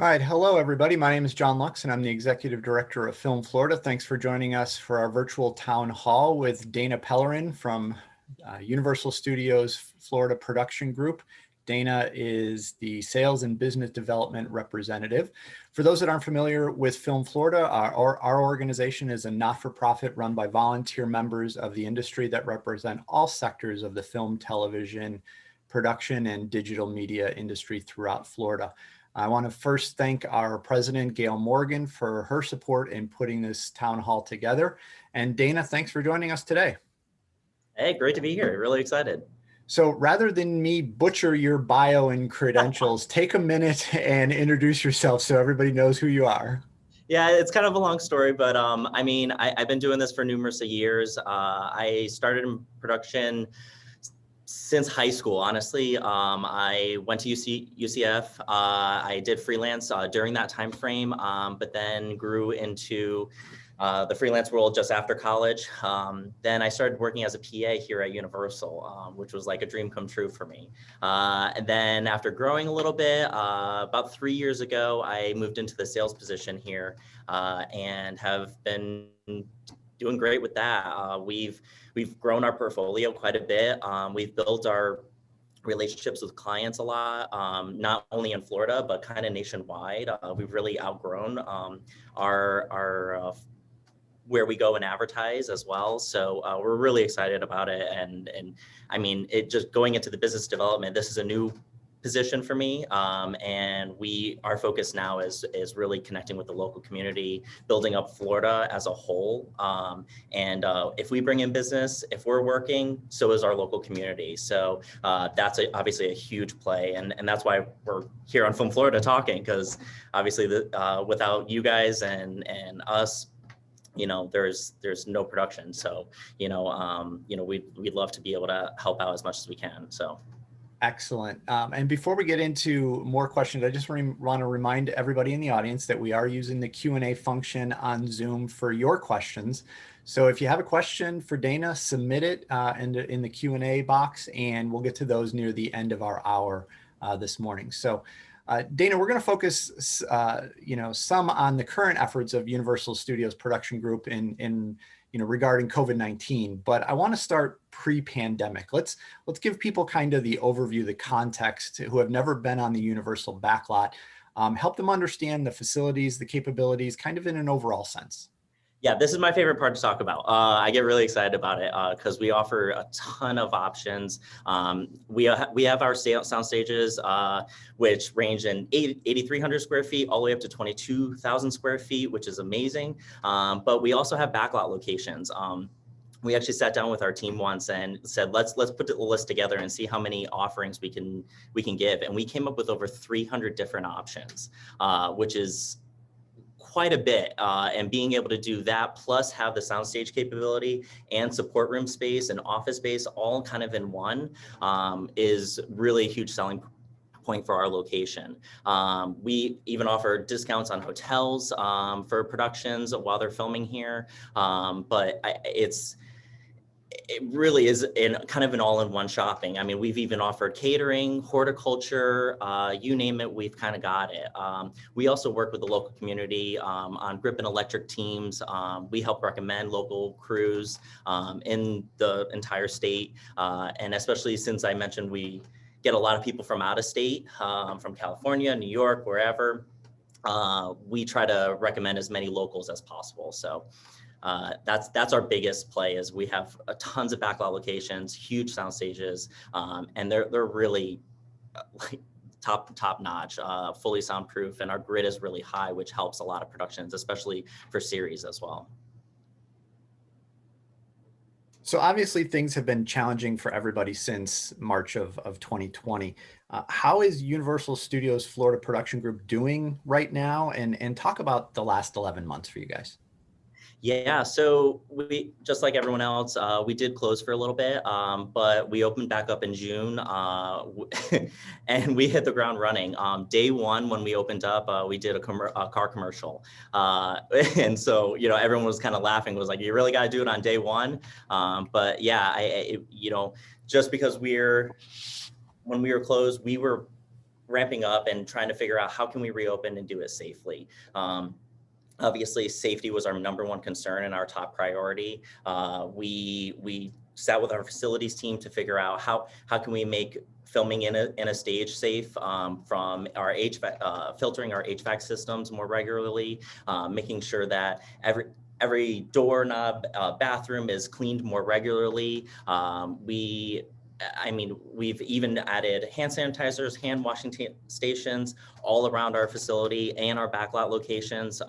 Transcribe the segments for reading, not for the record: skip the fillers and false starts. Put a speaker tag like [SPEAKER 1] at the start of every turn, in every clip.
[SPEAKER 1] All right. Hello, everybody. My name is John Lux, and I'm the Executive Director of Film Florida. Thanks for joining us for our virtual town hall with Dana Pellerin from Universal Studios Florida Production Group. Dana is the Sales and Business Development Representative. For those that aren't familiar with Film Florida, our organization is a not-for-profit run by volunteer members of the industry that represent all sectors of the film, television, production, and digital media industry throughout Florida. I want to first thank our president, Gail Morgan, for her support in putting this town hall together. And Dana, thanks for joining us today.
[SPEAKER 2] Hey, great to be here. Really excited.
[SPEAKER 1] So rather than me butcher your bio and credentials, take a minute and introduce yourself so everybody knows who you are.
[SPEAKER 2] Yeah, it's kind of a long story, but I've been doing this for numerous years. I started in production since high school, honestly. I went to UCF. I did freelance during that time frame, but then grew into the freelance world just after college. Then I started working as a PA here at Universal, which was like a dream come true for me. And then after growing a little bit, about 3 years ago, I moved into the sales position here and have been doing great with that. We've grown our portfolio quite a bit. We've built our relationships with clients a lot, not only in Florida, but kind of nationwide. We've really outgrown our where we go and advertise as well. So we're really excited about it. And I mean, it just going into the business development, this is a new position for me. And our focus now is really connecting with the local community, building up Florida as a whole. And if we bring in business, if we're working, so is our local community. So that's obviously a huge play. And that's why we're here on Film Florida talking, because obviously without you guys and us, there's no production. So, we'd love to be able to help out as much as we can. So.
[SPEAKER 1] Excellent. And before we get into more questions, I just want to remind everybody in the audience that we are using the Q&A function on Zoom for your questions. So if you have a question for Dana, submit it in the Q&A box, and we'll get to those near the end of our hour this morning. So Dana, we're going to focus, some on the current efforts of Universal Studios Production Group in regarding COVID-19, but I want to start pre-pandemic. Let's give people kind of the overview, the context, who have never been on the Universal backlot, help them understand the facilities, the capabilities, kind of in an overall sense.
[SPEAKER 2] Yeah, this is my favorite part to talk about. I get really excited about it because we offer a ton of options. We have our sound stages, which range in 8,300 square feet all the way up to 22,000 square feet, which is amazing. But we also have backlot locations. We actually sat down with our team once and said, let's put the list together and see how many offerings we can give. And we came up with over 300 different options, which is quite a bit, and being able to do that plus have the soundstage capability and support room space and office space all kind of in one is really a huge selling point for our location. We even offer discounts on hotels for productions while they're filming here, but it really is kind of an all-in-one shopping. I mean, we've even offered catering, horticulture, you name it, we've kind of got it. We also work with the local community on grip and electric teams. We help recommend local crews in the entire state. And especially since I mentioned we get a lot of people from out of state, from California, New York, wherever, we try to recommend as many locals as possible. So. That's our biggest play is we have tons of backlot locations, huge sound stages, and they're really like top notch, fully soundproof, and our grid is really high, which helps a lot of productions, especially for series as well.
[SPEAKER 1] So obviously things have been challenging for everybody since March of 2020. How is Universal Studios Florida Production Group doing right now? And talk about the last 11 months for you guys.
[SPEAKER 2] Yeah, so we, just like everyone else, we did close for a little bit, but we opened back up in June and we hit the ground running. Day one, when we opened up, we did a car commercial. And so, everyone was kind of laughing, was like, you really got to do it on day one. But yeah, just because when we were closed, we were ramping up and trying to figure out how can we reopen and do it safely. Obviously, safety was our number one concern and our top priority. We sat with our facilities team to figure out how can we make filming in a stage safe, from our HVAC, filtering our HVAC systems more regularly, making sure that every doorknob, bathroom is cleaned more regularly. We've even added hand sanitizers, hand washing stations all around our facility and our backlot locations.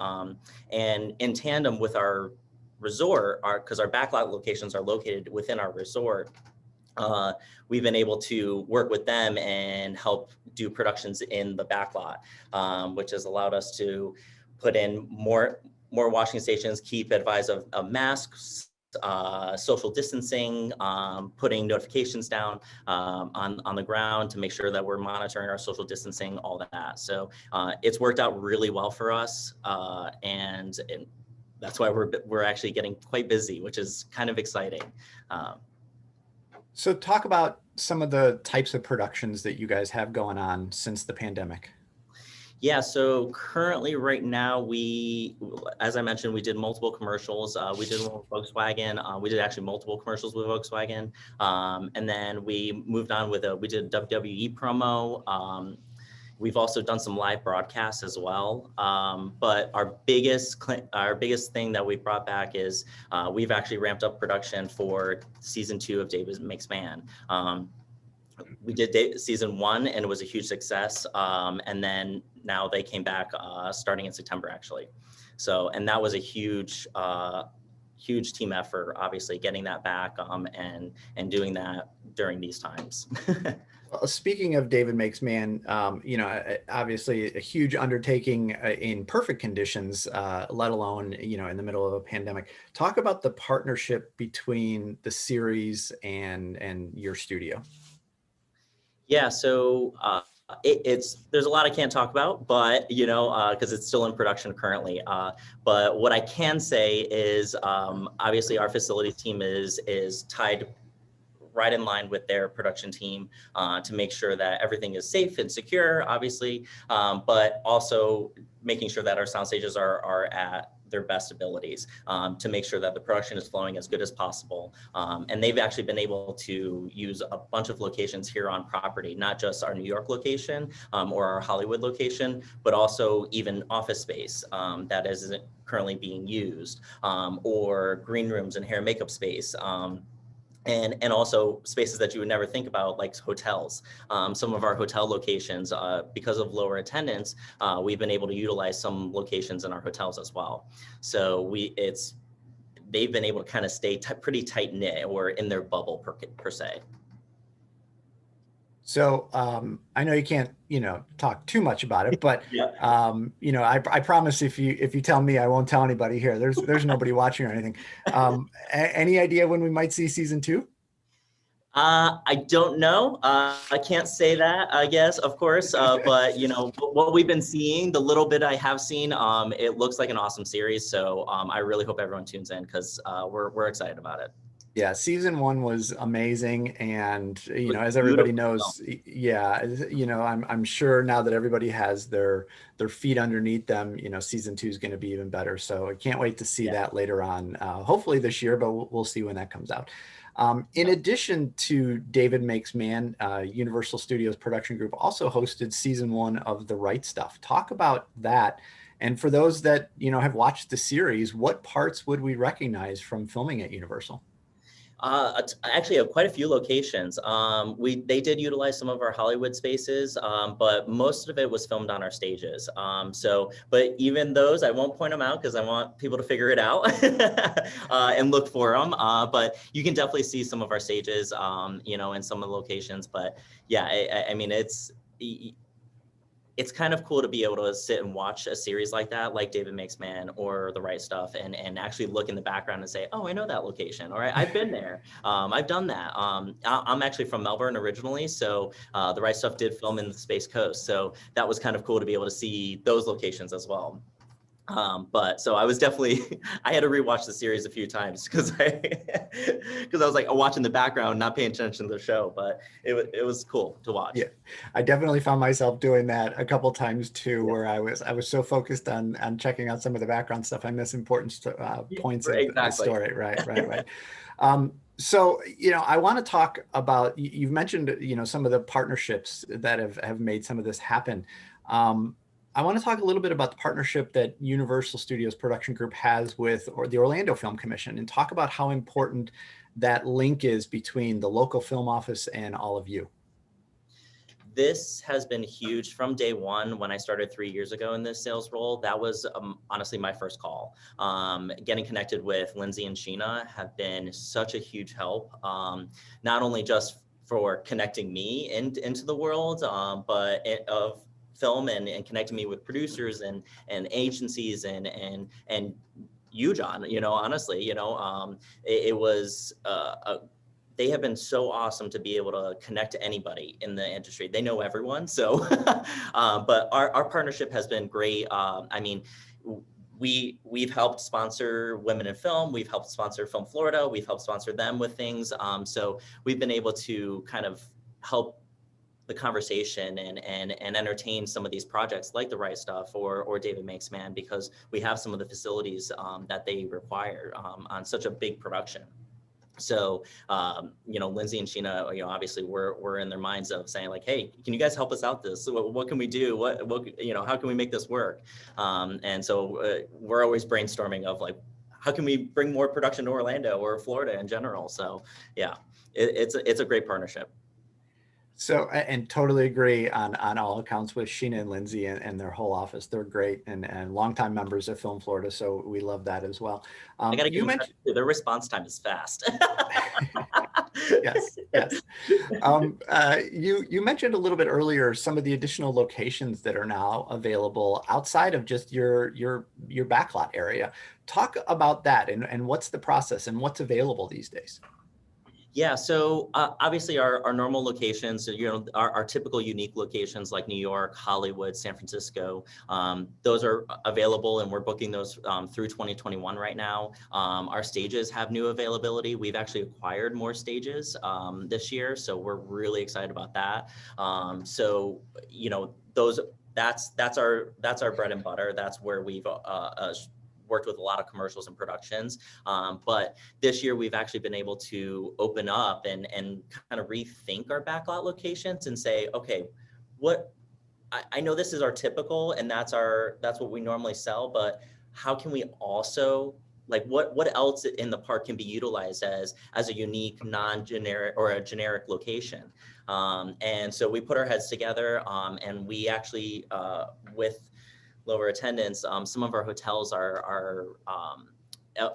[SPEAKER 2] And in tandem with our resort, because our backlot locations are located within our resort, we've been able to work with them and help do productions in the backlot, which has allowed us to put in more washing stations, keep advised of masks, social distancing, putting notifications down on the ground to make sure that we're monitoring our social distancing, all that. So it's worked out really well for us, and that's why we're actually getting quite busy, which is kind of exciting.
[SPEAKER 1] So talk about some of the types of productions that you guys have going on since the pandemic.
[SPEAKER 2] Yeah, so currently right now, as I mentioned, we did multiple commercials. We did one with Volkswagen. We did actually multiple commercials with Volkswagen. And then we moved on we did a WWE promo. We've also done some live broadcasts as well. But our biggest thing that we've brought back is we've actually ramped up production for season 2 of David Makes Man. We did season 1 and it was a huge success. And then now they came back starting in September, actually. So, and that was a huge team effort, obviously getting that back and doing that during these times.
[SPEAKER 1] Well, speaking of David Makes Man, obviously a huge undertaking in perfect conditions, let alone, in the middle of a pandemic. Talk about the partnership between the series and your studio.
[SPEAKER 2] Yeah, so there's a lot I can't talk about, but because it's still in production currently. But what I can say is, obviously our facilities team is tied right in line with their production team to make sure that everything is safe and secure, obviously, but also making sure that our sound stages are at their best abilities, to make sure that the production is flowing as good as possible. And they've actually been able to use a bunch of locations here on property, not just our New York location or our Hollywood location, but also even office space that isn't currently being used, or green rooms and hair and makeup space. And also spaces that you would never think about, like hotels. Some of our hotel locations, because of lower attendance, we've been able to utilize some locations in our hotels as well. So they've been able to kind of stay pretty tight knit or in their bubble per se.
[SPEAKER 1] So I know you can't, talk too much about it, but
[SPEAKER 2] Yeah.
[SPEAKER 1] I promise if you tell me, I won't tell anybody here. There's nobody watching or anything. Any idea when we might see season 2?
[SPEAKER 2] I don't know. I can't say that, I guess, of course. But what we've been seeing, the little bit I have seen, it looks like an awesome series. So I really hope everyone tunes in because we're excited about it.
[SPEAKER 1] Yeah, season 1 was amazing, and as everybody knows, I'm sure now that everybody has their feet underneath them, season 2 is going to be even better. So I can't wait to see that later on, hopefully this year, but we'll see when that comes out. In addition to David Makes Man, Universal Studios production group also hosted season 1 of The Right Stuff. Talk about that. And for those that have watched the series, what parts would we recognize from filming at Universal?
[SPEAKER 2] Actually, quite a few locations. They did utilize some of our Hollywood spaces, but most of it was filmed on our stages. But even those, I won't point them out because I want people to figure it out and look for them. But you can definitely see some of our stages, in some of the locations. But yeah, I mean, it's kind of cool to be able to sit and watch a series like that, like David Makes Man or The Right Stuff, and actually look in the background and say, oh, I know that location, or I've been there. I've done that. I'm actually from Melbourne originally, so The Right Stuff did film in the Space Coast. So that was kind of cool to be able to see those locations as well. But so I was definitely, I had to rewatch the series a few times because because I was like watching the background, not paying attention to the show, but it was cool to watch.
[SPEAKER 1] Yeah, I definitely found myself doing that a couple times too,
[SPEAKER 2] Yeah.
[SPEAKER 1] where I was so focused on checking out some of the background stuff, I miss important
[SPEAKER 2] Yeah,
[SPEAKER 1] points of the
[SPEAKER 2] exactly.
[SPEAKER 1] story. Right. So, you know, I want to talk about, you've mentioned, you know, some of the partnerships that have made some of this happen. Um, I want to talk a little bit about the partnership that Universal Studios Production Group has with the Orlando Film Commission, and talk about how important that link is between the local film office and all of you.
[SPEAKER 2] This has been huge from day one when I started 3 years ago in this sales role. That was honestly my first call. Getting connected with Lindsay and Sheena have been such a huge help, not only just for connecting me into the world, but of film and connecting me with producers and agencies and you, John, you know, honestly, you know, it was they have been so awesome to be able to connect to anybody in the industry. They know everyone. So, but our partnership has been great. I mean, we've helped sponsor Women in Film. We've helped sponsor Film Florida. We've helped sponsor them with things. So we've been able to kind of help the conversation and entertain some of these projects like The Right Stuff or David Makes Man, because we have some of the facilities that they require on such a big production. So, you know, Lindsay and Sheena, you know, obviously we're in their minds of saying like, hey, can you guys help us out this? What can we do? What, you know, how can we make this work? And so we're always brainstorming of like, how can we bring more production to Orlando or Florida in general? So yeah, it's a great partnership.
[SPEAKER 1] So, and totally agree on all accounts with Sheena and Lindsay and their whole office. They're great and longtime members of Film Florida. So we love that as well.
[SPEAKER 2] I got to give
[SPEAKER 1] You
[SPEAKER 2] them credit
[SPEAKER 1] mentioned,
[SPEAKER 2] too. Their response time is fast.
[SPEAKER 1] yes. You mentioned a little bit earlier some of the additional locations that are now available outside of just your backlot area. Talk about that and what's the process and what's available these days.
[SPEAKER 2] Yeah, so obviously our normal locations, so, you know, our typical unique locations like New York, Hollywood, San Francisco, those are available and we're booking those through 2021 right now. Our stages have new availability. We've actually acquired more stages this year, so we're really excited about that. So, you know, that's our bread and butter. That's where we've worked with a lot of commercials and productions. But this year we've actually been able to open up and kind of rethink our backlot locations and say, okay, what I know this is our typical and that's what we normally sell, but how can we also like what else in the park can be utilized as a unique non-generic or a generic location? And so we put our heads together and we actually with lower attendance, some of our hotels are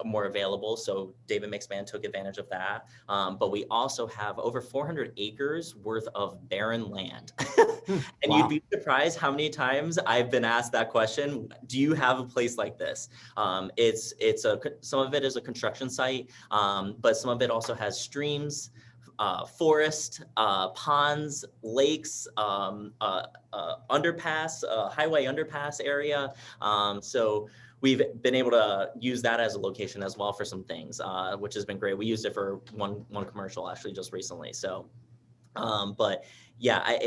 [SPEAKER 2] more available. So David McSpan took advantage of that. But we also have over 400 acres worth of barren land. And
[SPEAKER 1] Wow.
[SPEAKER 2] you'd be surprised how many times I've been asked that question. Do you have a place like this? Some of it is a construction site, but some of it also has streams, forest, ponds, lakes, underpass, highway underpass area. So we've been able to use that as a location as well for some things, which has been great. We used it for one commercial actually just recently. So, but yeah,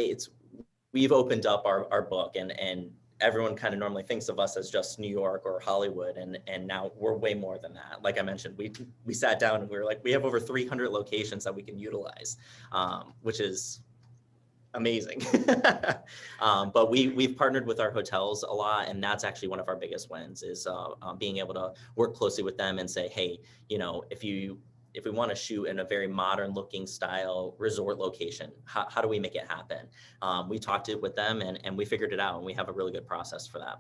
[SPEAKER 2] we've opened up our book and everyone kind of normally thinks of us as just New York or Hollywood. And now we're way more than that. Like I mentioned, we sat down and we were like, we have over 300 locations that we can utilize, which is amazing. But we've partnered with our hotels a lot, and that's actually one of our biggest wins is being able to work closely with them and say, hey, you know, if we want to shoot in a very modern looking style resort location, how do we make it happen? We talked it with them and we figured it out, and we have a really good process for that.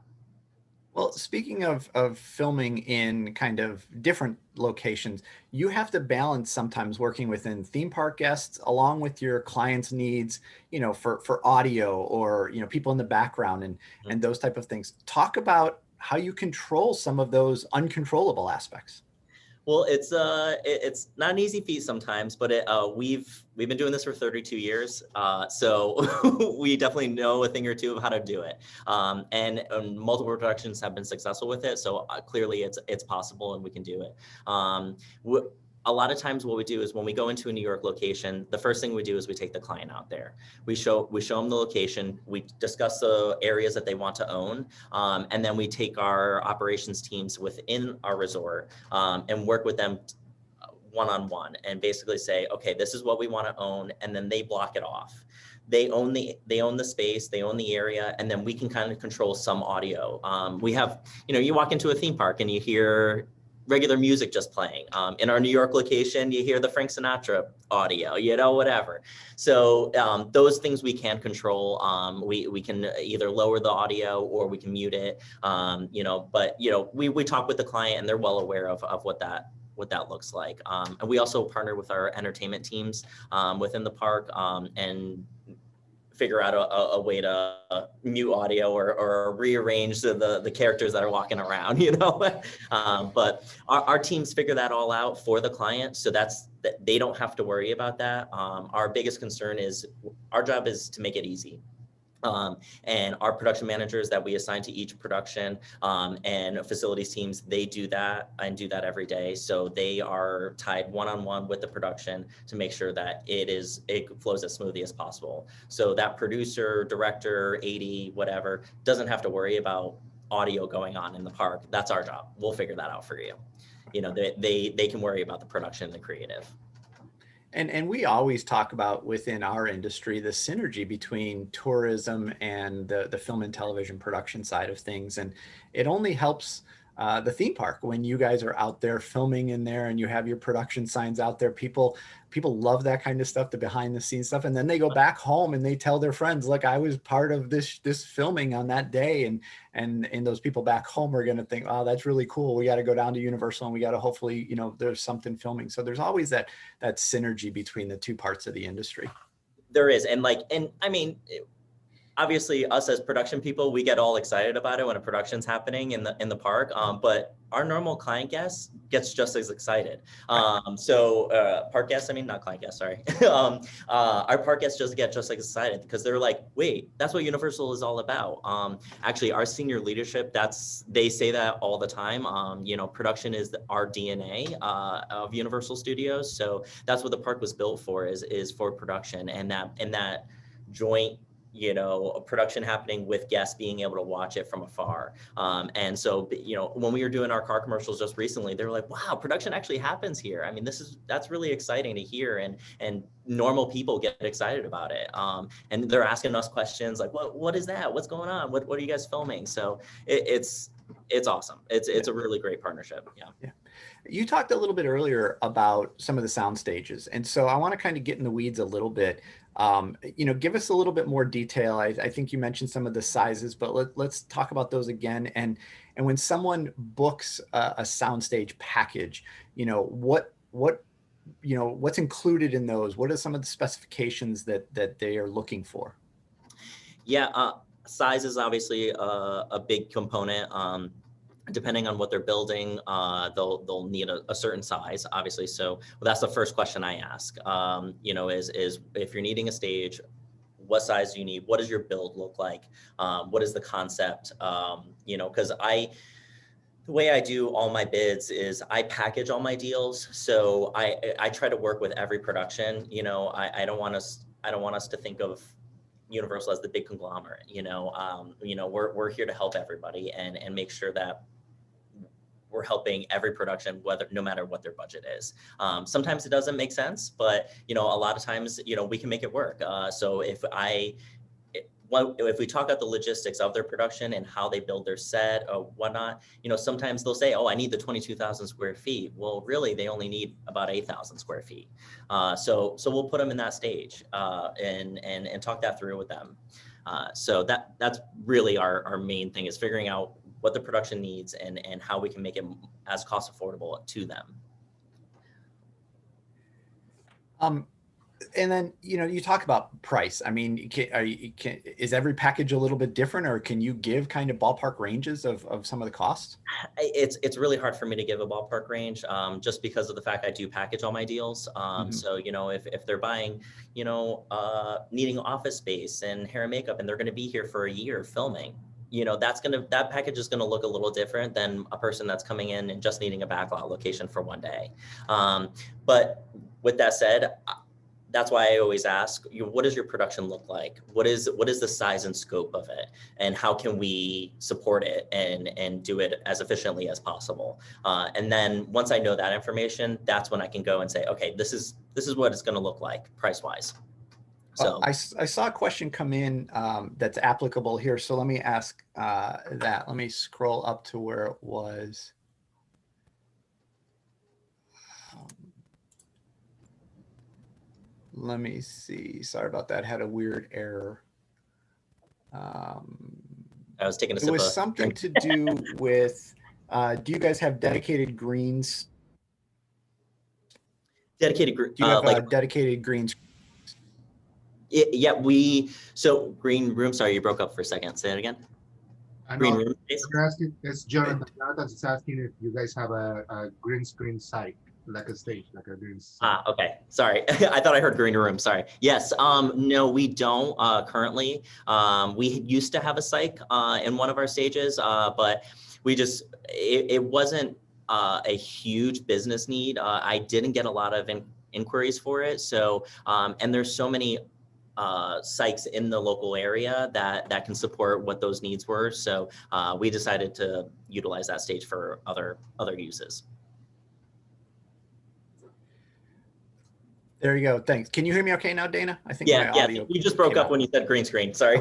[SPEAKER 1] Well, speaking of filming in kind of different locations, you have to balance sometimes working within theme park guests along with your clients' needs, you know, for audio or, you know, people in the background and those type of things. Talk about how you control some of those uncontrollable aspects.
[SPEAKER 2] Well, it's not an easy feat sometimes, but we've been doing this for 32 years, so we definitely know a thing or two of how to do it. And multiple productions have been successful with it, so clearly it's possible and we can do it. A lot of times what we do is when we go into a New York location, the first thing we do is we take the client out there. We show them the location, we discuss the areas that they want to own, and then we take our operations teams within our resort and work with them one-on-one and basically say, okay, this is what we want to own, and then they block it off. They own the space, they own the area, and then we can kind of control some audio. We have, you walk into a theme park and you hear regular music just playing. In our New York location, you hear the Frank Sinatra audio, whatever. So those things we can control. We can either lower the audio or we can mute it. But we talk with the client and they're well aware of what that looks like. And we also partner with our entertainment teams within the park and figure out a way to mute audio or rearrange the characters that are walking around, but our teams figure that all out for the client. So they don't have to worry about that. Our biggest concern is our job is to make it easy. And our production managers that we assign to each production and facilities teams, they do that and do that every day. So they are tied one-on-one with the production to make sure that it flows as smoothly as possible. So that producer, director, AD, whatever, doesn't have to worry about audio going on in the park. That's our job. We'll figure that out for you. They can worry about the production and the creative.
[SPEAKER 1] And we always talk about within our industry the synergy between tourism and the film and television production side of things. And it only helps the theme park when you guys are out there filming in there and you have your production signs out there. People love that kind of stuff, the behind the scenes stuff. And then they go back home and they tell their friends, look, I was part of this filming on that day. And those people back home are going to think, oh, that's really cool. We got to go down to Universal and we got to hopefully, there's something filming. So there's always that synergy between the two parts of the industry.
[SPEAKER 2] There is. And I mean, obviously us as production people, we get all excited about it when a production's happening in the park, but our normal client guest gets just as excited. Park guests, not client guests, sorry. Our park guests just get just as excited because they're like, wait, that's what Universal is all about. Actually, our senior leadership, they say that all the time. Production is our DNA of Universal Studios. So that's what the park was built for, is for production and that joint a production happening with guests being able to watch it from afar. And so, when we were doing our car commercials just recently, they were like, wow, production actually happens here. I mean, that's really exciting to hear. And normal people get excited about it. And they're asking us questions like, what is that? What's going on? What are you guys filming? So it's awesome. It's a really great partnership. Yeah.
[SPEAKER 1] You talked a little bit earlier about some of the sound stages. And so I want to kind of get in the weeds a little bit. Give us a little bit more detail. I think you mentioned some of the sizes, but let's talk about those again. And when someone books a soundstage package, what's included in those? What are some of the specifications that they are looking for?
[SPEAKER 2] Yeah, size is obviously a big component. Depending on what they're building, they'll need a certain size, obviously. So that's the first question I ask, is if you're needing a stage, what size do you need? What does your build look like? What is the concept? Because the way I do all my bids is I package all my deals. So I try to work with every production. I don't want us to think of Universal as the big conglomerate. We're here to help everybody and make sure that we're helping every production, no matter what their budget is. Sometimes it doesn't make sense, but a lot of times, we can make it work. So if we talk about the logistics of their production and how they build their set or whatnot, sometimes they'll say, oh, I need the 22,000 square feet. Well, really, they only need about 8,000 square feet. So we'll put them in that stage and talk that through with them. So that's really our main thing, is figuring out what the production needs and how we can make it as cost affordable to them.
[SPEAKER 1] And then, you talk about price. I mean, is every package a little bit different, or can you give kind of ballpark ranges of some of the costs?
[SPEAKER 2] It's really hard for me to give a ballpark range, just because of the fact I do package all my deals.
[SPEAKER 1] Mhm.
[SPEAKER 2] So, if they're buying, needing office space and hair and makeup, and they're going to be here for a year filming, that package is going to look a little different than a person that's coming in and just needing a backlot location for one day. But with that said, that's why I always ask, what does your production look like? What is the size and scope of it, and how can we support it and do it as efficiently as possible? And then once I know that information, that's when I can go and say, okay, this is what it's going to look like price wise. So
[SPEAKER 1] I saw a question come in that's applicable here. So let me ask that. Let me scroll up to where it was. Um, Let me see. Sorry about that. Had a weird error. Um,
[SPEAKER 2] I was taking a
[SPEAKER 1] it
[SPEAKER 2] sip
[SPEAKER 1] was
[SPEAKER 2] of
[SPEAKER 1] something
[SPEAKER 2] drink.
[SPEAKER 1] to do with, do you guys have dedicated greens?
[SPEAKER 2] Dedicated group,
[SPEAKER 1] Do you have
[SPEAKER 2] like
[SPEAKER 1] dedicated greens?
[SPEAKER 2] yeah, so green room. Sorry, you broke up for a second. Say it again.
[SPEAKER 3] I
[SPEAKER 2] Green
[SPEAKER 3] know
[SPEAKER 2] room space.
[SPEAKER 3] you're asking, it's Jonathan.
[SPEAKER 1] Uh,
[SPEAKER 3] Jonathan's just asking if you guys have a green screen site, like a stage, like a green site.
[SPEAKER 2] Okay. Sorry. I thought I heard green room. Sorry. Yes. No, we don't currently. We used to have a psych in one of our stages, but it wasn't a huge business need. I didn't get a lot of inquiries for it. So, and there's so many psychs in the local area that can support what those needs were. So we decided to utilize that stage for other uses.
[SPEAKER 1] There you go. Thanks. Can you hear me okay now, Dana? I think my
[SPEAKER 2] Yeah,
[SPEAKER 1] audio
[SPEAKER 2] you just broke
[SPEAKER 1] came
[SPEAKER 2] up
[SPEAKER 1] out.
[SPEAKER 2] when you said green screen. Sorry.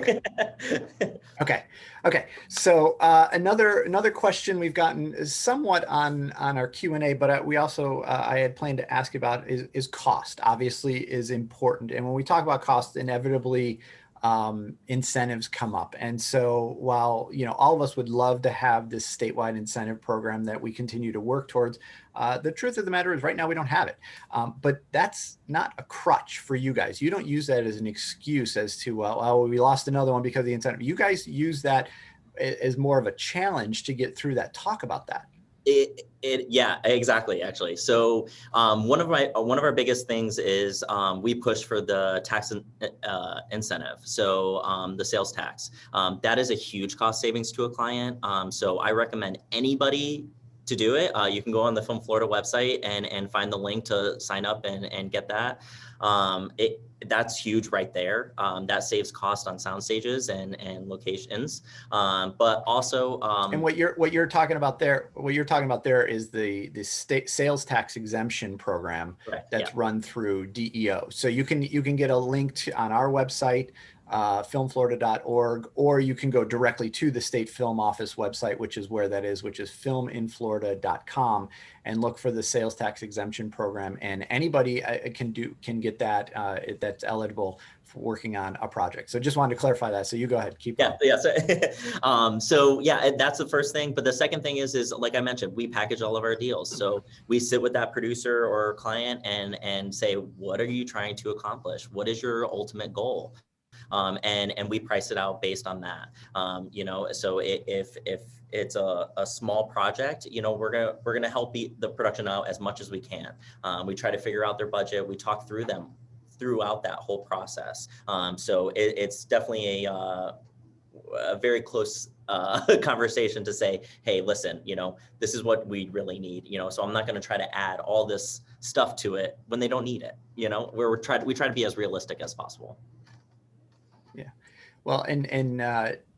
[SPEAKER 1] Okay. Okay. So another question we've gotten is somewhat on our Q&A, but we also I had planned to ask about is cost. Obviously, is important, and when we talk about cost, inevitably incentives come up. And so while all of us would love to have this statewide incentive program that we continue to work towards, the truth of the matter is right now we don't have it. But that's not a crutch for you guys. You don't use that as an excuse as to, well, we lost another one because of the incentive. You guys use that as more of a challenge to get through that. Talk about that.
[SPEAKER 2] Yeah, exactly. Actually, so one of our biggest things is we push for the tax incentive. So the sales tax, that is a huge cost savings to a client. So I recommend anybody to do it. You can go on the Film Florida website and find the link to sign up and get that. That's huge right there. That saves cost on sound stages and locations. But also,
[SPEAKER 1] and what you're talking about there, is the state sales tax exemption program
[SPEAKER 2] correct,
[SPEAKER 1] that's
[SPEAKER 2] yeah.
[SPEAKER 1] run through DEO. So you can get a link on our website, filmflorida.org, or you can go directly to the state film office website, which is where that is, which is filminflorida.com, and look for the sales tax exemption program. And anybody can get that that's eligible for working on a project. So just wanted to clarify that. So you go ahead, keep going.
[SPEAKER 2] Yeah. So yeah, that's the first thing. But the second thing is like I mentioned, we package all of our deals. So we sit with that producer or client and say, what are you trying to accomplish? What is your ultimate goal? And we price it out based on that. So if it's a small project, we're gonna help the production out as much as we can. We try to figure out their budget. We talk through them throughout that whole process. So it's definitely a very close conversation to say, hey, listen, this is what we really need. So I'm not going to try to add all this stuff to it when they don't need it. We try to be as realistic as possible.
[SPEAKER 1] Yeah. Well, and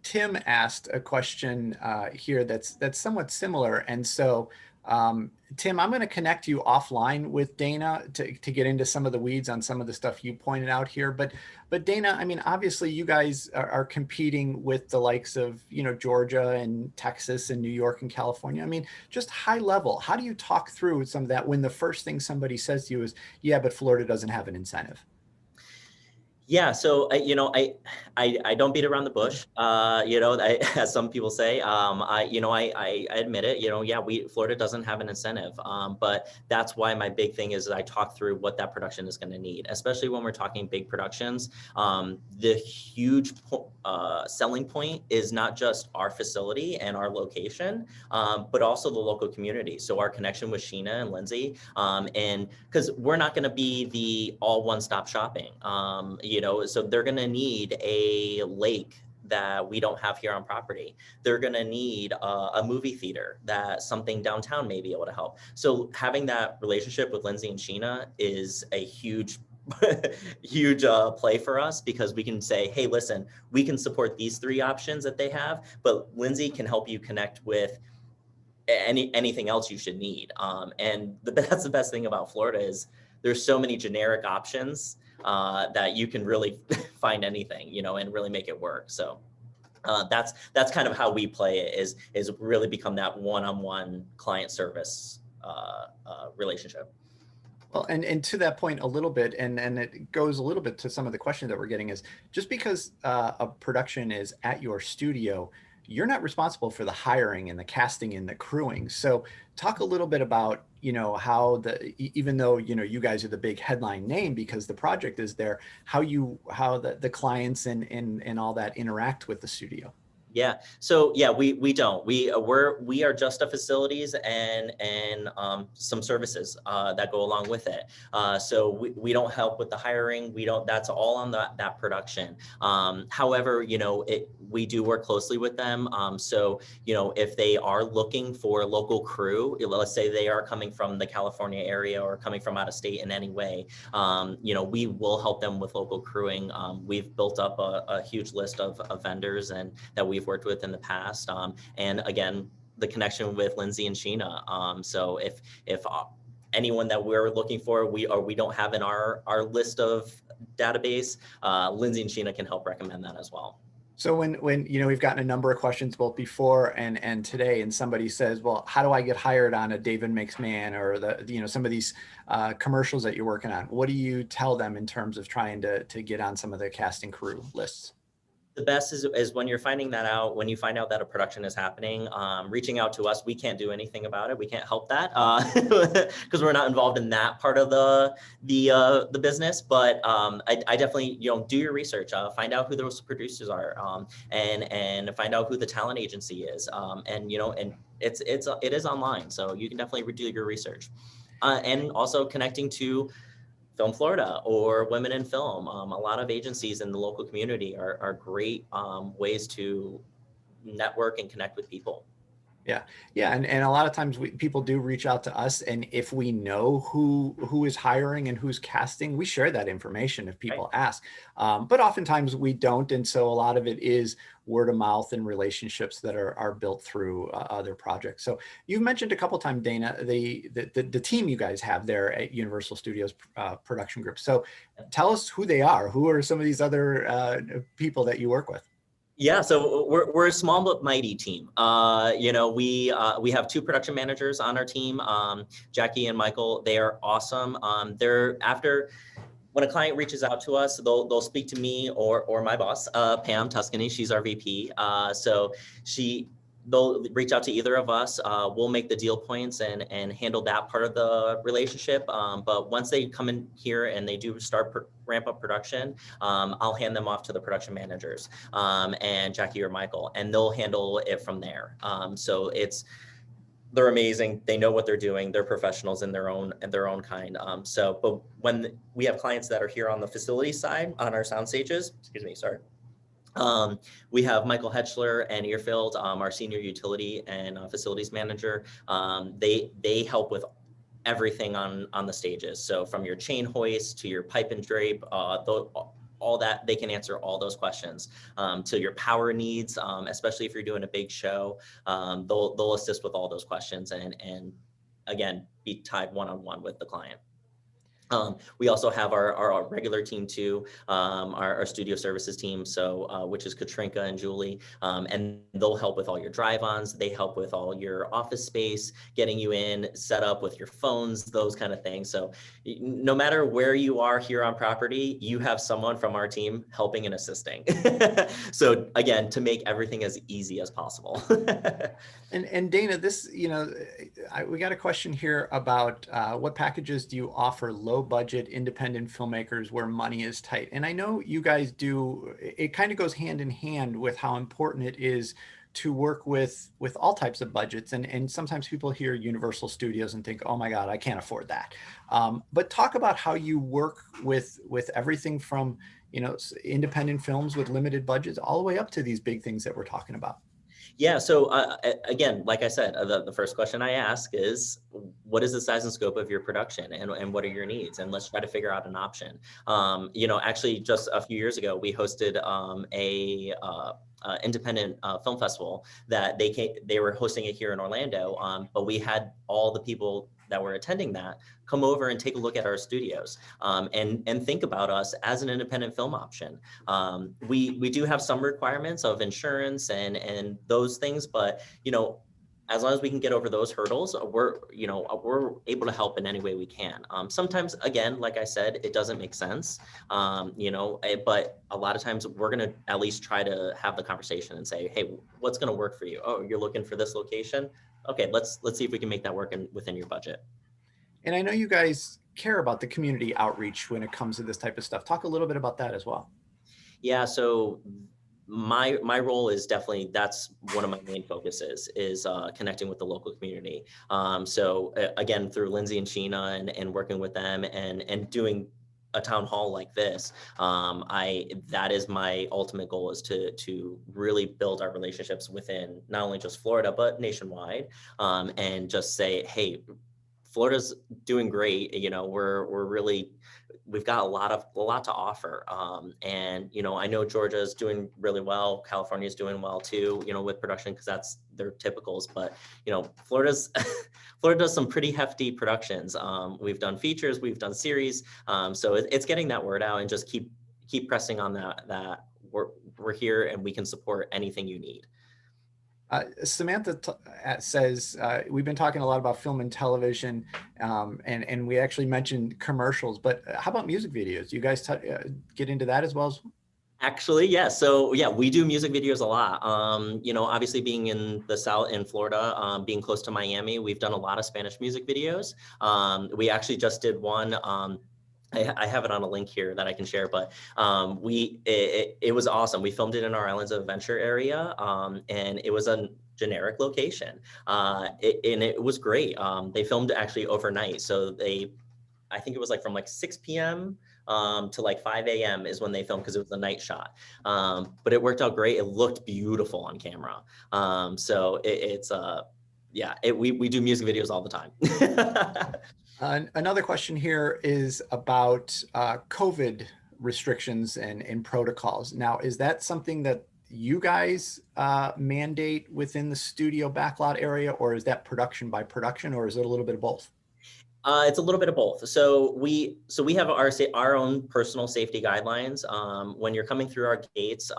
[SPEAKER 1] Tim asked a question here that's somewhat similar. And so, Tim, I'm going to connect you offline with Dana to get into some of the weeds on some of the stuff you pointed out here. But Dana, I mean, obviously you guys are competing with the likes of, Georgia and Texas and New York and California. I mean, just high level, how do you talk through some of that when the first thing somebody says to you is, yeah, but Florida doesn't have an incentive?
[SPEAKER 2] Yeah, so I don't beat around the bush. As some people say, I admit it. Yeah, Florida doesn't have an incentive, but that's why my big thing is that I talk through what that production is going to need, especially when we're talking big productions. The huge selling point is not just our facility and our location, but also the local community. So our connection with Sheena and Lindsay, and because we're not going to be the all one-stop shopping. So they're going to need a lake that we don't have here on property. They're going to need a movie theater that something downtown may be able to help. So having that relationship with Lindsay and Sheena is a huge huge play for us, because we can say, hey, listen, we can support these three options that they have, but Lindsay can help you connect with anything else you should need. That's the best thing about Florida is there's so many generic options that you can really find anything, and really make it work. So that's kind of how we play it, is really become that one-on-one client service relationship.
[SPEAKER 1] Well, and to that point a little bit, and it goes a little bit to some of the questions that we're getting, is just because a production is at your studio, you're not responsible for the hiring and the casting and the crewing. So talk a little bit about, how even though, you guys are the big headline name because the project is there, how the clients and all that interact with the studio.
[SPEAKER 2] Yeah. So yeah, we don't. We are just a facilities and some services that go along with it. So we don't help with the hiring. We don't. That's all on that production. However, we do work closely with them. So if they are looking for a local crew, let's say they are coming from the California area or coming from out of state in any way, we will help them with local crewing. We've built up a huge list of vendors and that we've worked with in the past. And again, the connection with Lindsay and Sheena. So if anyone that we're looking for, we don't have in our list of database, Lindsay and Sheena can help recommend that as well.
[SPEAKER 1] So when we've gotten a number of questions both before and today, and somebody says, well, how do I get hired on a David Makes Man or some of these commercials that you're working on? What do you tell them in terms of trying to get on some of the casting crew lists?
[SPEAKER 2] The best is when you're finding that out, when you find out that a production is happening, reaching out to us. We can't do anything about it. We can't help that because we're not involved in that part of the business. But I definitely, do your research, find out who those producers are, and find out who the talent agency is. And it is online, so you can definitely do your research, and also connecting to Film Florida or Women in Film. A lot of agencies in the local community are great ways to network and connect with people.
[SPEAKER 1] Yeah. And a lot of times people do reach out to us, and if we know who is hiring and who's casting, we share that information if people ask. But oftentimes we don't. And so a lot of it is word of mouth and relationships that are built through other projects. So you've mentioned a couple of times, Dana, the team you guys have there at Universal Studios production group. So tell us who they are. Who are some of these other people that you work with?
[SPEAKER 2] Yeah, so we're a small but mighty team. We have two production managers on our team, Jackie and Michael. They are awesome. When a client reaches out to us, they'll speak to me or my boss, Pam Tuscany. She's our VP. They'll reach out to either of us. We'll make the deal points and handle that part of the relationship. But once they come in here and they do start ramp up production, I'll hand them off to the production managers and Jackie or Michael, and they'll handle it from there. They're amazing. They know what they're doing. They're professionals in their own kind. But when we have clients that are here on the facility side on our sound stages, we have Michael Hetchler and Earfield, our senior utility and facilities manager. They help with everything on the stages. So from your chain hoist to your pipe and drape, all that, they can answer all those questions. To your power needs, especially if you're doing a big show, they'll assist with all those questions and again, be tied one-on-one with the client. We also have our regular team too, our studio services team, so which is Katrinka and Julie, and they'll help with all your drive-ons. They help with all your office space, getting you in, set up with your phones, those kind of things. So no matter where you are here on property, you have someone from our team helping and assisting. So again, to make everything as easy as possible.
[SPEAKER 1] And Dana, this, we got a question here about what packages do you offer low budget independent filmmakers where money is tight? And I know you guys do, it kind of goes hand in hand with how important it is to work with all types of budgets. And sometimes people hear Universal Studios and think, oh my God, I can't afford that. But talk about how you work with everything from, independent films with limited budgets all the way up to these big things that we're talking about.
[SPEAKER 2] Yeah, so again, like I said, the first question I ask is, what is the size and scope of your production, and what are your needs? And let's try to figure out an option. Actually, just a few years ago, we hosted a independent film festival that they were hosting it here in Orlando, but we had all the people that were attending that come over and take a look at our studios, and think about us as an independent film option. We do have some requirements of insurance and those things, but as long as we can get over those hurdles, we're able to help in any way we can. Sometimes, again, like I said, it doesn't make sense, but a lot of times we're going to at least try to have the conversation and say, hey, what's going to work for you? Oh, you're looking for this location? Okay, let's see if we can make that work within your budget.
[SPEAKER 1] And I know you guys care about the community outreach when it comes to this type of stuff. Talk a little bit about that as well.
[SPEAKER 2] Yeah, so my role is definitely, that's one of my main focuses, is connecting with the local community. So again, through Lindsay and Sheena and working with them and doing a town hall like this, that is my ultimate goal, is to really build our relationships within not only just Florida, but nationwide, and just say, hey, Florida's doing great. We've got a lot to offer. And I know Georgia's doing really well. California's doing well too, with production, because that's their typicals. But, Florida does some pretty hefty productions. We've done features, we've done series. So it's getting that word out, and just keep pressing on that we're here and we can support anything you need.
[SPEAKER 1] Samantha says, we've been talking a lot about film and television, and we actually mentioned commercials, but how about music videos? You guys get into that as well?
[SPEAKER 2] Actually, yeah. So yeah, we do music videos a lot. Obviously being in the South, in Florida, being close to Miami, we've done a lot of Spanish music videos. We actually just did one. I have it on a link here that I can share, but it was awesome. We filmed it in our Islands of Adventure area, and it was a generic location, and it was great. They filmed actually overnight, so I think it was from 6 p.m. To 5 a.m. is when they filmed, because it was a night shot. But it worked out great. It looked beautiful on camera. So we do music videos all the time.
[SPEAKER 1] Another question here is about COVID restrictions and protocols. Now, is that something that you guys mandate within the studio backlot area, or is that production by production, or is it a little bit of both?
[SPEAKER 2] It's a little bit of both. So we have our own personal safety guidelines. When you're coming through our gates,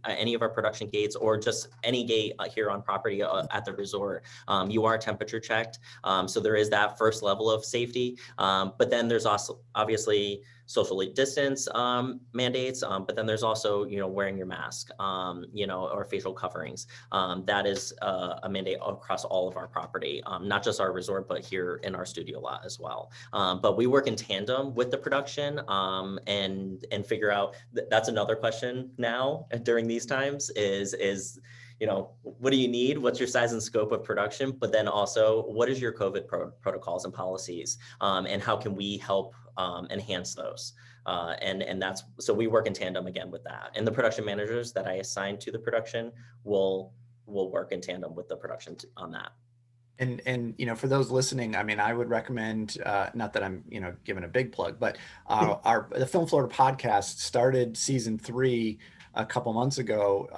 [SPEAKER 2] any of our production gates, or just any gate here on property at the resort, you are temperature checked. So there is that first level of safety. But then there's also obviously socially distance mandates, but then there's also, wearing your mask, or facial coverings. That is a mandate across all of our property, not just our resort, but here in our studio lot as well. But we work in tandem with the production, and figure out, that's another question now during these times is, what do you need? What's your size and scope of production? But then also, what is your COVID protocols and policies? And how can we help enhance those? And that's, so we work in tandem again with that. And the production managers that I assign to the production will work in tandem with the production on that.
[SPEAKER 1] And for those listening, I mean, I would recommend, not that I'm giving a big plug, but the Film Florida podcast started season 3 a couple months ago,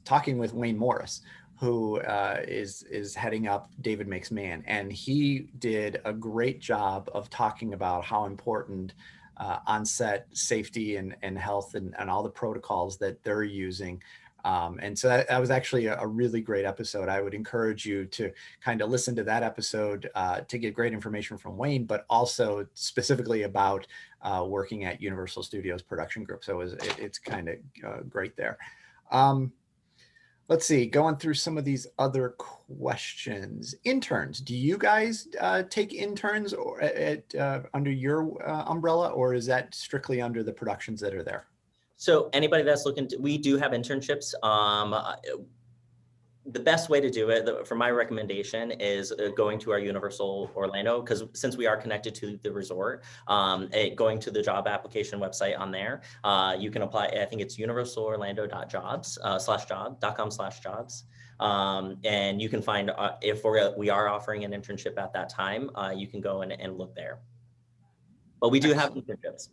[SPEAKER 1] talking with Wayne Morris, who is heading up David Makes Man, and he did a great job of talking about how important on-set safety and health and all the protocols that they're using. And so that was actually a really great episode. I would encourage you to kind of listen to that episode to get great information from Wayne, but also specifically about working at Universal Studios Production Group. So it's kind of great there. Let's see, going through some of these other questions. Interns, do you guys take interns or under your umbrella, or is that strictly under the productions that are there?
[SPEAKER 2] So anybody that's looking to, we do have internships. The best way to do it, for my recommendation, is going to our Universal Orlando, because since we are connected to the resort, going to the job application website on there, you can apply. I think it's universalorlando.jobs/job.com/jobs. And you can find if we are offering an internship at that time, you can go and look there. But we do have internships.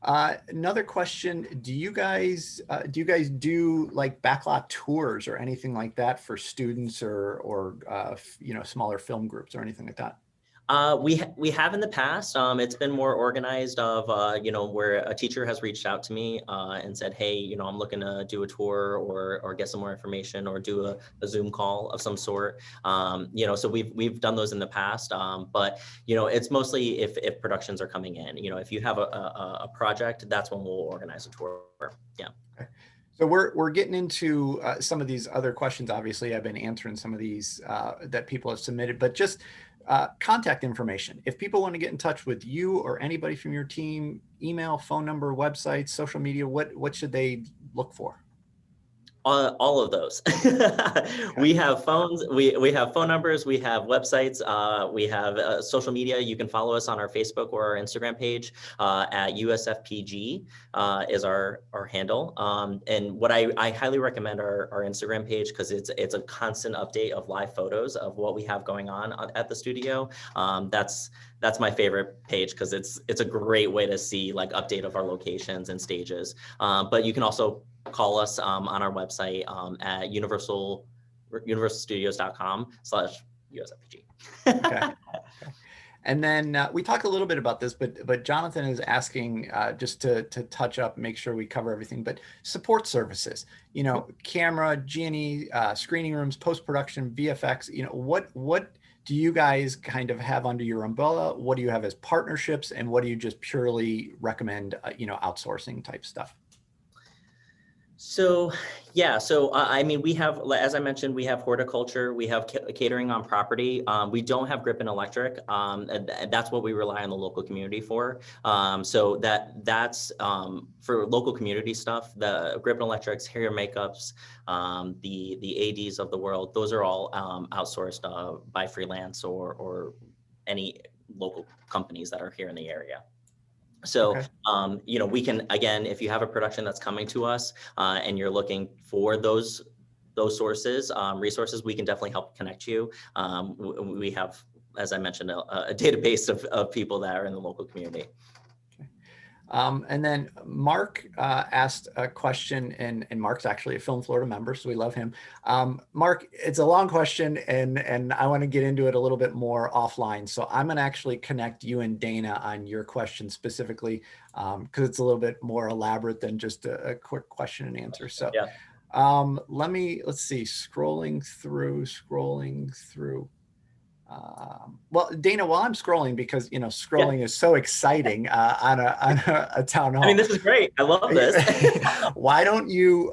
[SPEAKER 1] Another question, do you guys do like backlot tours or anything like that for students or smaller film groups or anything like that?
[SPEAKER 2] We have in the past. It's been more organized of, where a teacher has reached out to me and said, hey, I'm looking to do a tour or get some more information or do a Zoom call of some sort. So we've done those in the past, but it's mostly if productions are coming in. If you have a project, that's when we'll organize a tour. Yeah.
[SPEAKER 1] Okay. So we're getting into some of these other questions. Obviously, I've been answering some of these that people have submitted, but just contact information. If people want to get in touch with you or anybody from your team, email, phone number, website, social media, what should they look for?
[SPEAKER 2] All of those. We have phones, we have phone numbers, we have websites, we have social media. You can follow us on our Facebook or our Instagram page at USFPG is our handle. And what I highly recommend our Instagram page, because it's a constant update of live photos of what we have going on at the studio. That's my favorite page, because it's a great way to see like update of our locations and stages. But you can also call us on our website at universalstudios.com/USFPG.
[SPEAKER 1] Okay. And then we talked a little bit about this, but Jonathan is asking just to touch up, make sure we cover everything, but support services, camera, G&E, screening rooms, post-production, VFX, what do you guys kind of have under your umbrella? What do you have as partnerships, and what do you just purely recommend, outsourcing type stuff?
[SPEAKER 2] So, yeah. So, we have, as I mentioned, we have horticulture, we have catering on property. We don't have grip and electric. And that's what we rely on the local community for. So that's for local community stuff, the grip and electrics, hair makeups, the ADs of the world, those are all outsourced by freelance or any local companies that are here in the area. So,
[SPEAKER 1] Okay.
[SPEAKER 2] We can, again, if you have a production that's coming to us and you're looking for those sources, resources, we can definitely help connect you. We have, as I mentioned, a database of people that are in the local community.
[SPEAKER 1] And then Mark asked a question, and Mark's actually a Film Florida member, so we love him. Mark, it's a long question, and I want to get into it a little bit more offline. So I'm going to actually connect you and Dana on your question specifically, because it's a little bit more elaborate than just a quick question and answer. So yeah. Let's see, scrolling through. Well, Dana, while I'm scrolling, because scrolling is so exciting on a town hall.
[SPEAKER 2] This is great. I love this.
[SPEAKER 1] Why don't you,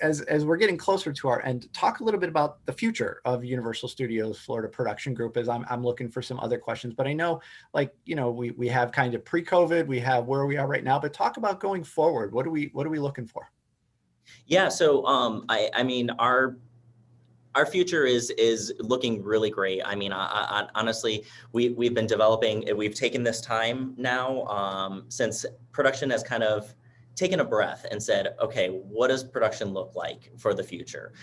[SPEAKER 1] as we're getting closer to our end, talk a little bit about the future of Universal Studios Florida Production Group? As I'm looking for some other questions, but I know, we have kind of pre-COVID, we have where we are right now, but talk about going forward. What are we looking for?
[SPEAKER 2] Yeah. So, our future is looking really great. I honestly, we've been developing, we've taken this time now since production has kind of taken a breath and said, okay, what does production look like for the future?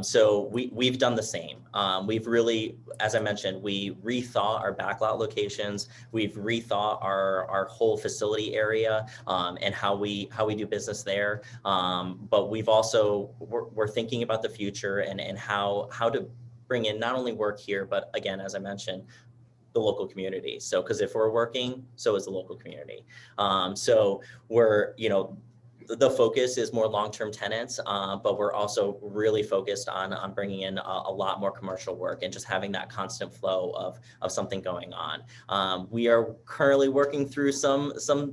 [SPEAKER 2] So we've done the same. We've really, as I mentioned, we rethought our backlot locations. We've rethought our whole facility area and how we do business there. But we've also, we're thinking about the future and how to bring in not only work here, but again, as I mentioned, the local community. So, because if we're working, so is the local community. So we're, the focus is more long-term tenants, but we're also really focused on bringing in a lot more commercial work and just having that constant flow of something going on. We are currently working through some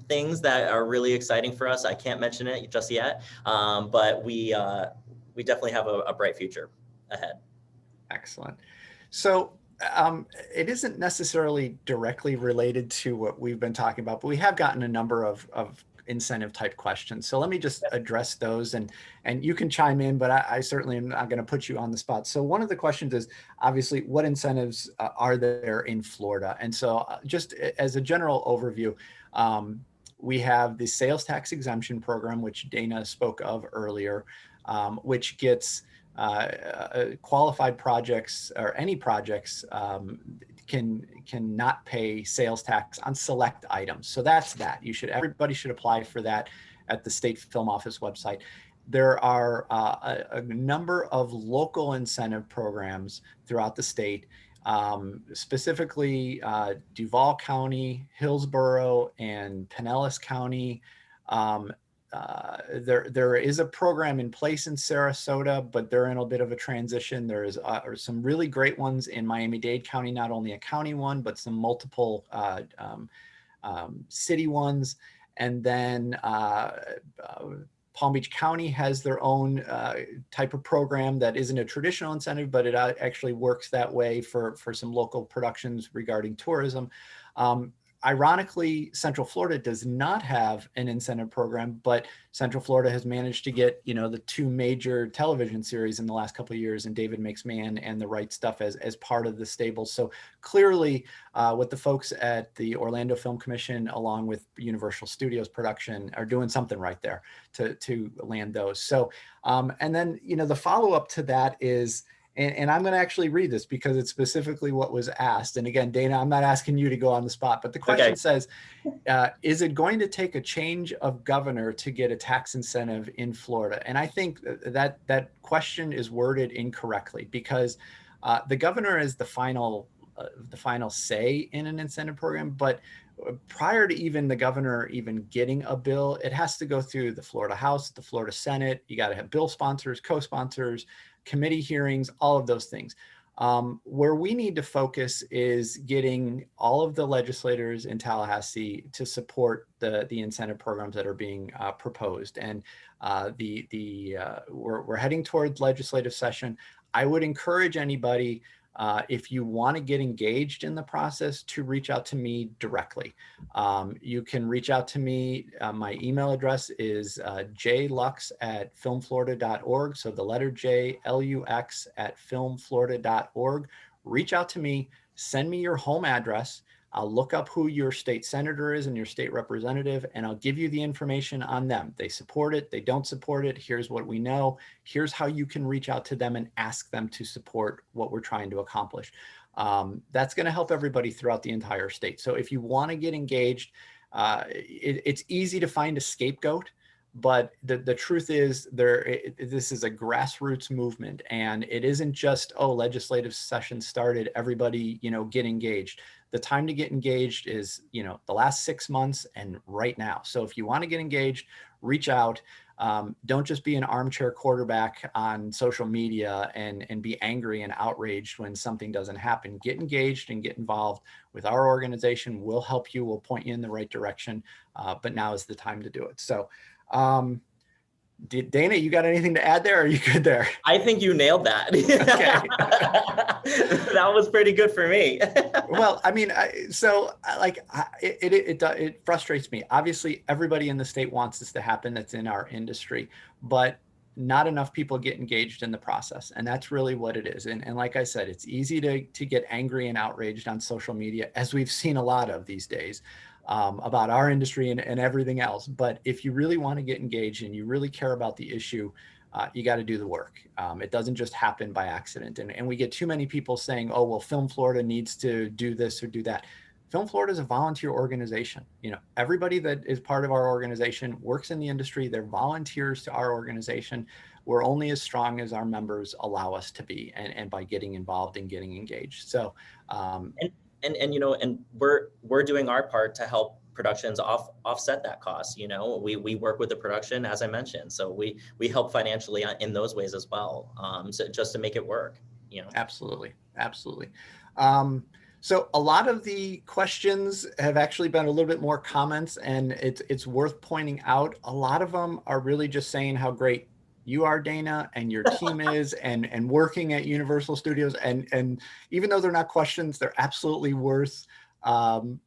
[SPEAKER 2] things that are really exciting for us. I can't mention it just yet, but we definitely have a bright future ahead.
[SPEAKER 1] Excellent. So it isn't necessarily directly related to what we've been talking about, but we have gotten a number of incentive type questions. So let me just address those, and you can chime in, but I certainly am not going to put you on the spot. So one of the questions is obviously what incentives are there in Florida? And so just as a general overview, we have the sales tax exemption program, which Dana spoke of earlier, which gets qualified projects or any projects can not pay sales tax on select items. So that's that. Everybody should apply for that at the State Film Office website. There are a number of local incentive programs throughout the state, specifically Duval County, Hillsborough, and Pinellas County. There is a program in place in Sarasota, but they're in a bit of a transition. There is some really great ones in Miami-Dade County, not only a county one, but some multiple city ones. And then Palm Beach County has their own type of program that isn't a traditional incentive, but it actually works that way for some local productions regarding tourism. Ironically, Central Florida does not have an incentive program, but Central Florida has managed to get, the two major television series in the last couple of years, and David Makes Man and The Right Stuff as part of the stable. So clearly, what the folks at the Orlando Film Commission, along with Universal Studios Production, are doing something right there to land those. So, and then, the follow-up to that is, and I'm going to actually read this because it's specifically what was asked. And again, Dana, I'm not asking you to go on the spot, but the question says, is it going to take a change of governor to get a tax incentive in Florida? And I think that question is worded incorrectly, because the governor is the final say in an incentive program. But prior to even the governor even getting a bill, it has to go through the Florida House, the Florida Senate. You got to have bill sponsors, co-sponsors, committee hearings, all of those things. Where we need to focus is getting all of the legislators in Tallahassee to support the incentive programs that are being proposed. And we're heading towards legislative session. I would encourage anybody, if you want to get engaged in the process, to reach out to me directly. You can reach out to me. My email address is jlux@filmflorida.org. So the letter J, LUX @filmflorida.org. Reach out to me. Send me your home address. I'll look up who your state senator is and your state representative, and I'll give you the information on them. They support it, they don't support it. Here's what we know. Here's how you can reach out to them and ask them to support what we're trying to accomplish. That's going to help everybody throughout the entire state. So if you want to get engaged, it's easy to find a scapegoat, but the truth is this is a grassroots movement, and it isn't just, legislative session started, everybody, get engaged. The time to get engaged is, the last 6 months and right now. So if you want to get engaged, reach out. Don't just be an armchair quarterback on social media and be angry and outraged when something doesn't happen. Get engaged and get involved with our organization. We'll help you. We'll point you in the right direction. But now is the time to do it. So, Dana, you got anything to add there? Or are you good there?
[SPEAKER 2] I think you nailed that.
[SPEAKER 1] Okay.
[SPEAKER 2] That was pretty good for me.
[SPEAKER 1] Well, I mean, it frustrates me. Obviously, everybody in the state wants this to happen that's in our industry, but not enough people get engaged in the process. And that's really what it is. And like I said, it's easy to get angry and outraged on social media, as we've seen a lot of these days. about our industry and everything else. But if you really want to get engaged and you really care about the issue, you got to do the work. It doesn't just happen by accident. And we get too many people saying, oh, well, Film Florida needs to do this or do that. Film Florida is a volunteer organization. You know, everybody that is part of our organization works in the industry. They're volunteers to our organization. We're only as strong as our members allow us to be, and by getting involved and getting engaged. So,
[SPEAKER 2] and you know, and we're doing our part to help productions offset that cost. You know, we work with the production, as I mentioned, so we help financially in those ways as well. So just to make it work, you know.
[SPEAKER 1] Absolutely, absolutely. So a lot of the questions have actually been a little bit more comments, and it's worth pointing out. A lot of them are really just saying how great you are, Dana, and your team is, and working at Universal Studios. And even though they're not questions, they're absolutely worth
[SPEAKER 2] thank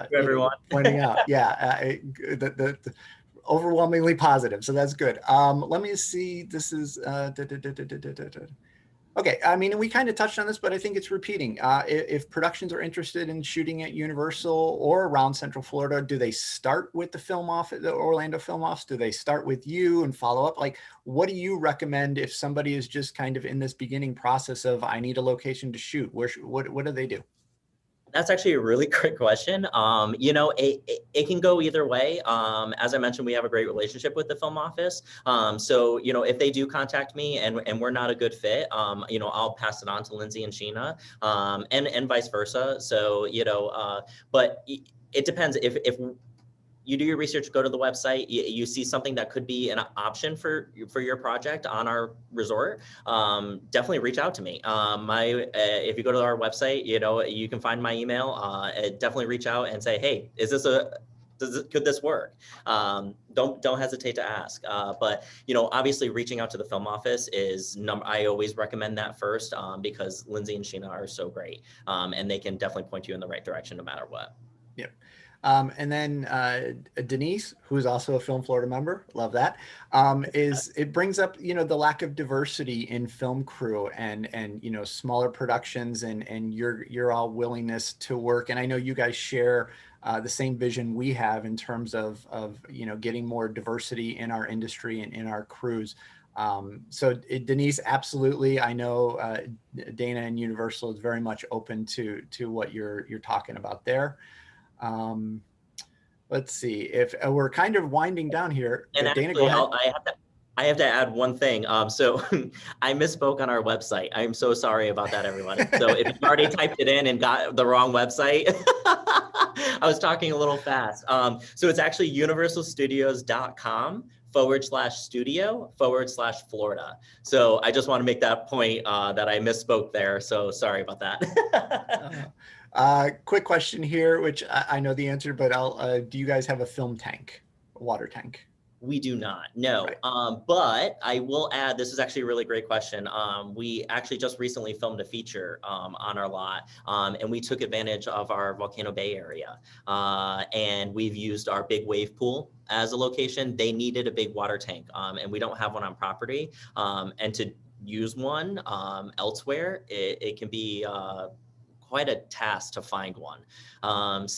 [SPEAKER 2] you, everyone.
[SPEAKER 1] Pointing out. Yeah, the overwhelmingly positive. So that's good. Let me see. This is okay. I mean, we kind of touched on this, but I think it's repeating. If productions are interested in shooting at Universal or around Central Florida, do they start with the film office, the Orlando Film Office? Do they start with you and follow up? Like, what do you recommend if somebody is just kind of in this beginning process of, I need a location to shoot? What do they do?
[SPEAKER 2] That's actually a really great question. You know, it can go either way. As I mentioned, we have a great relationship with the film office. So, you know, if they do contact me and we're not a good fit, you know, I'll pass it on to Lindsay and Sheena, and vice versa. So, you know, but it depends. If you do your research, go to the website, you see something that could be an option for your project on our resort, definitely reach out to me. If you go to our website, you know, you can find my email, definitely reach out and say, hey, could this work? Don't hesitate to ask. But, you know, obviously reaching out to the film office I always recommend that first, because Lindsay and Sheena are so great, and they can definitely point you in the right direction no matter what.
[SPEAKER 1] Yep. And then Denise, who's also a Film Florida member, love that, it brings up, you know, the lack of diversity in film crew and you know, smaller productions and your all willingness to work. And I know you guys share the same vision we have in terms of you know, getting more diversity in our industry and in our crews. So Denise, absolutely. I know Dana and Universal is very much open to what you're talking about there. Let's see if we're kind of winding down here.
[SPEAKER 2] And
[SPEAKER 1] Dana,
[SPEAKER 2] actually,
[SPEAKER 1] go ahead.
[SPEAKER 2] I have to add one thing. So I misspoke on our website. I'm so sorry about that, everyone. So if you've already typed it in and got the wrong website, I was talking a little fast. So it's actually universalstudios.com/studio/Florida. So I just want to make that point that I misspoke there. So sorry about that.
[SPEAKER 1] Quick question here, which I know the answer, but do you guys have a film tank, a water tank?
[SPEAKER 2] We do not, no.
[SPEAKER 1] Right.
[SPEAKER 2] But I will add, this is actually a really great question. We actually just recently filmed a feature on our lot, and we took advantage of our Volcano Bay area. And we've used our big wave pool as a location. They needed a big water tank, and we don't have one on property. And to use one elsewhere, it can be quite a task to find one. And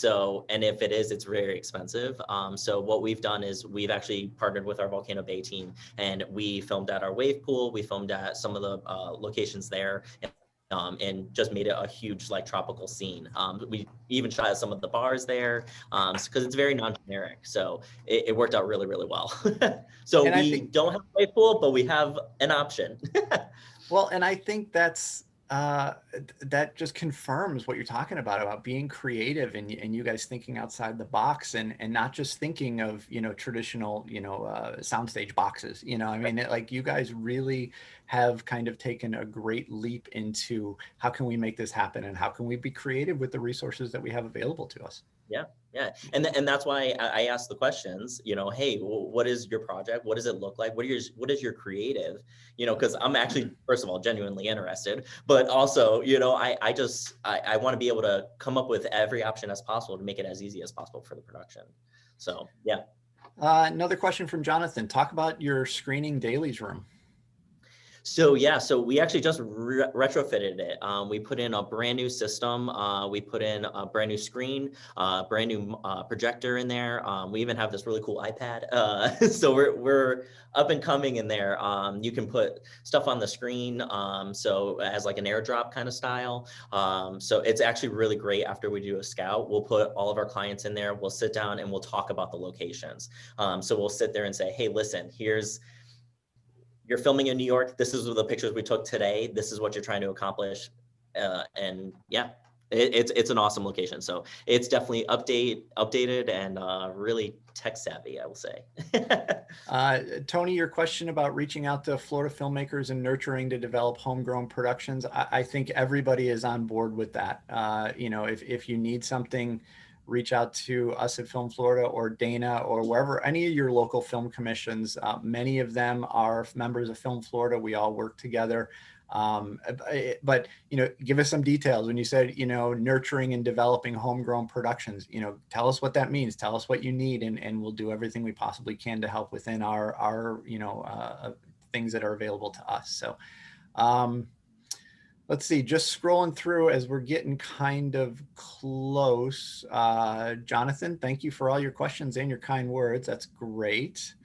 [SPEAKER 2] if it is, it's very expensive. So what we've done is we've actually partnered with our Volcano Bay team, and we filmed at our wave pool. We filmed at some of the locations there, and just made it a huge like tropical scene. We even shot at some of the bars there, because it's very non-generic. So it worked out really, really well. So we don't have a wave pool, but we have an option.
[SPEAKER 1] Well, and I think that just confirms what you're talking about being creative and you guys thinking outside the box and not just thinking of, you know, traditional, you know, soundstage boxes, you know, I mean, like you guys really have kind of taken a great leap into how can we make this happen and how can we be creative with the resources that we have available to us.
[SPEAKER 2] Yeah. Yeah. And that's why I asked the questions, you know, hey, what is your project? What does it look like? What is your creative, you know, because I'm actually, first of all, genuinely interested, but also, you know, I want to be able to come up with every option as possible to make it as easy as possible for the production. So, yeah.
[SPEAKER 1] Another question from Jonathan, talk about your screening dailies room.
[SPEAKER 2] So yeah, so we actually just retrofitted it. We put in a brand new system. We put in a brand new screen, brand new projector in there. We even have this really cool iPad. So we're up and coming in there. You can put stuff on the screen. So as like an airdrop kind of style. So it's actually really great. After we do a scout, we'll put all of our clients in there. We'll sit down and we'll talk about the locations. So we'll sit there and say, hey, listen, you're filming in New York. This is the pictures we took today. This is what you're trying to accomplish. And yeah, it's an awesome location. So it's definitely updated and really tech savvy, I will say.
[SPEAKER 1] Tony, your question about reaching out to Florida filmmakers and nurturing to develop homegrown productions, I think everybody is on board with that. You know, if you need something, reach out to us at Film Florida or Dana or wherever, any of your local film commissions. Many of them are members of Film Florida. We all work together. But, you know, give us some details. When you said, you know, nurturing and developing homegrown productions, you know, tell us what that means. Tell us what you need, and we'll do everything we possibly can to help within our you know, things that are available to us. So, let's see, just scrolling through as we're getting kind of close. Jonathan, thank you for all your questions and your kind words. That's great.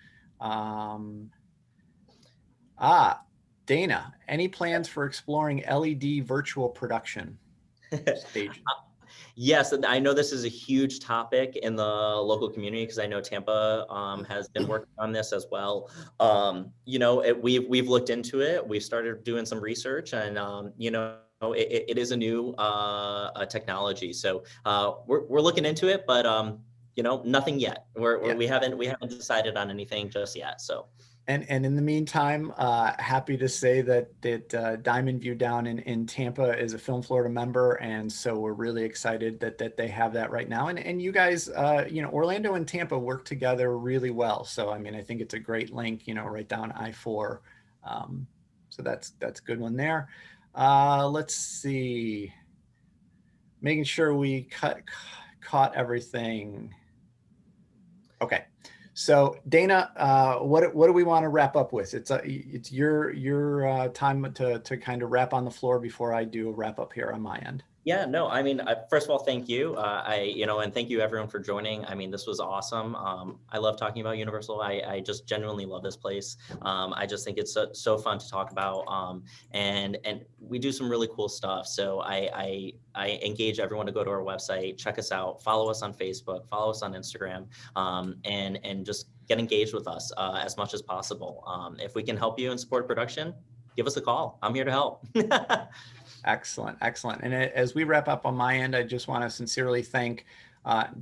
[SPEAKER 1] Dana, any plans for exploring LED virtual production stage?
[SPEAKER 2] Yes, and I know this is a huge topic in the local community because I know Tampa has been working on this as well. You know, we've looked into it. We've started doing some research, and you know, it is a new technology. So we're looking into it, but you know, nothing yet. We haven't decided on anything just yet. So.
[SPEAKER 1] And in the meantime, happy to say that Diamond View down in Tampa is a Film Florida member, and so we're really excited that they have that right now. And you guys, you know, Orlando and Tampa work together really well. So I mean, I think it's a great link, you know, right down I-4. So that's a good one there. Let's see, making sure we caught everything. Okay. So Dana, what do we want to wrap up with? It's your time to kind of wrap on the floor before I do a wrap up here on my end.
[SPEAKER 2] Yeah, no, I mean, first of all, thank you. You know, and thank you everyone for joining. I mean, this was awesome. I love talking about Universal. I just genuinely love this place. I just think it's so fun to talk about. And we do some really cool stuff. So I engage everyone to go to our website, check us out, follow us on Facebook, follow us on Instagram, and just get engaged with us as much as possible. If we can help you and support production, give us a call. I'm here to help.
[SPEAKER 1] Excellent, excellent. And as we wrap up on my end, I just want to sincerely thank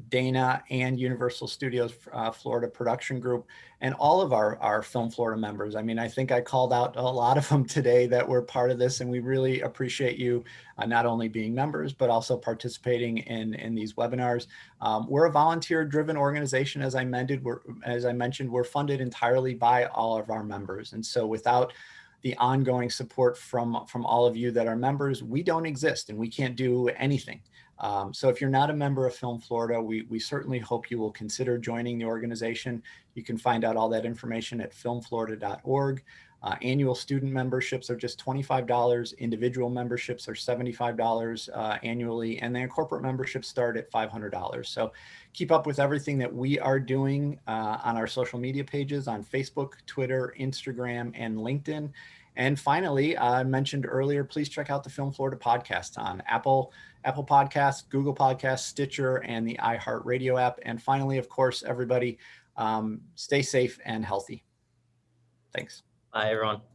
[SPEAKER 1] Dana and Universal Studios Florida Production Group and all of our Film Florida members. I mean, I think I called out a lot of them today that were part of this, and we really appreciate you not only being members, but also participating in these webinars. We're a volunteer-driven organization, as I mentioned. We're funded entirely by all of our members, and so without the ongoing support from all of you that are members, we don't exist and we can't do anything. So if you're not a member of Film Florida, we certainly hope you will consider joining the organization. You can find out all that information at filmflorida.org. Annual student memberships are just $25. Individual memberships are $75 annually, and then corporate memberships start at $500. So keep up with everything that we are doing on our social media pages on Facebook, Twitter, Instagram, and LinkedIn. And finally, I mentioned earlier, please check out the Film Florida podcast on Apple Podcasts, Google Podcasts, Stitcher, and the iHeartRadio app. And finally, of course, everybody, stay safe and healthy. Thanks.
[SPEAKER 2] Bye, everyone.